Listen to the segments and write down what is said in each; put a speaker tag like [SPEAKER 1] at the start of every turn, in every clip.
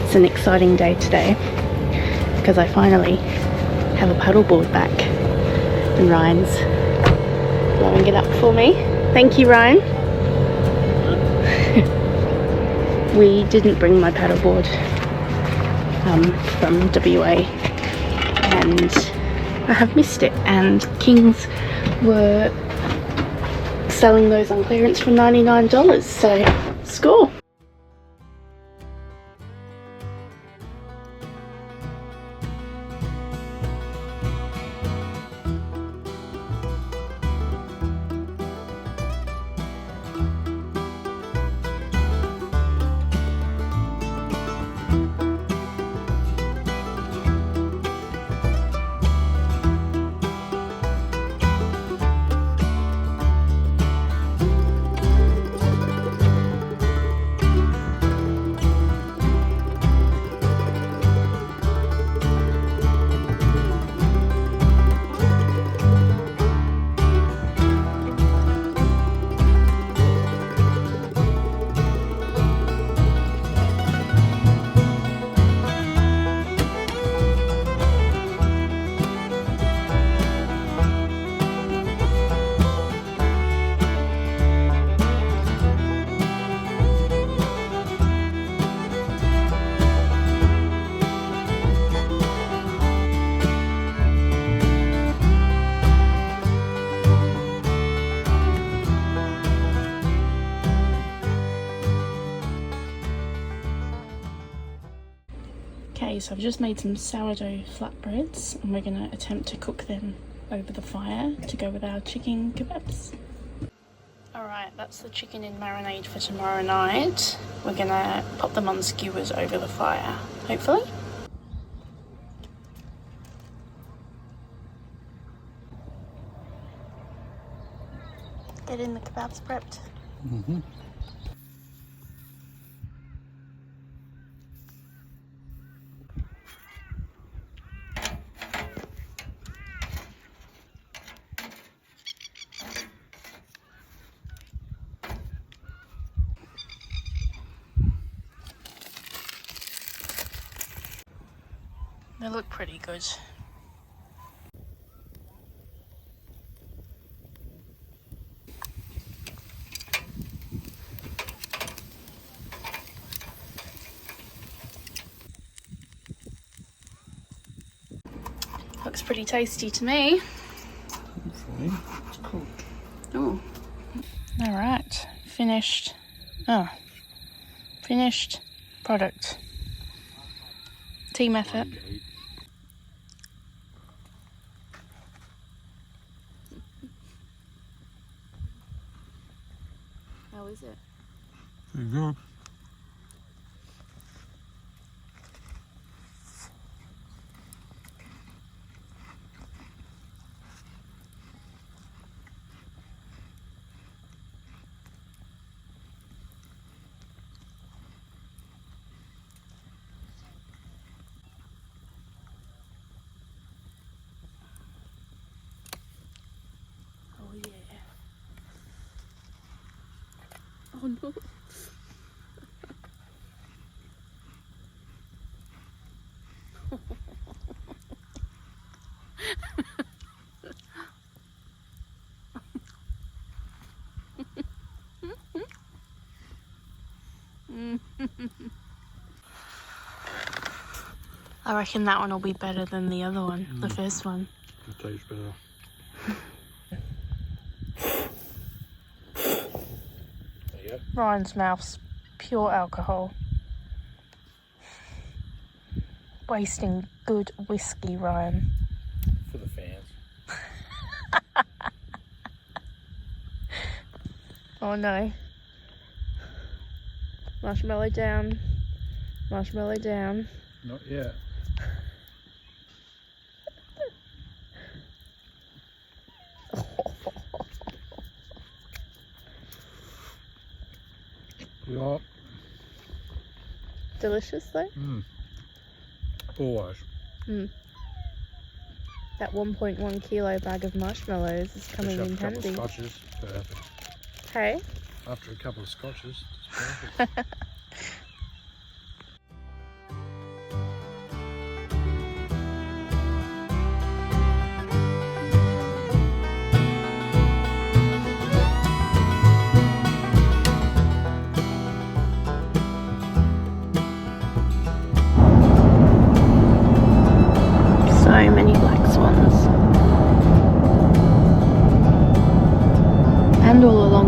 [SPEAKER 1] It's an exciting day today because I finally have a paddleboard back and Ryan's blowing it up for me. Thank you, Ryan. We didn't bring my paddleboard from WA and I have missed it, and Kings were selling those on clearance for $99, so score. Okay, so I've just made some sourdough flatbreads and we're going to attempt to cook them over the fire to go with our chicken kebabs. Alright, that's the chicken in marinade for tomorrow night. We're going to pop them on skewers over the fire, hopefully. Getting the kebabs prepped.
[SPEAKER 2] Mm-hmm.
[SPEAKER 1] They look pretty good. Looks pretty tasty to me.
[SPEAKER 2] Hopefully. It's cool.
[SPEAKER 1] Oh. Alright, finished. Oh. Finished product. Team effort. How is it?
[SPEAKER 2] Pretty good.
[SPEAKER 1] Oh yeah. Oh no. I reckon that one will be better than the other one, the first one.
[SPEAKER 2] It tastes better. There you go.
[SPEAKER 1] Ryan's mouth's pure alcohol. Wasting good whiskey, Ryan.
[SPEAKER 2] For the fans.
[SPEAKER 1] Oh no. Marshmallow down. Marshmallow down.
[SPEAKER 2] Not yet. Yeah.
[SPEAKER 1] Delicious though?
[SPEAKER 2] Always.
[SPEAKER 1] That 1.1 kilo bag of marshmallows is coming in handy.
[SPEAKER 2] After a couple of scotches, perfect.
[SPEAKER 1] Hey?
[SPEAKER 2] After a couple of scotches, it's perfect.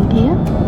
[SPEAKER 1] along here.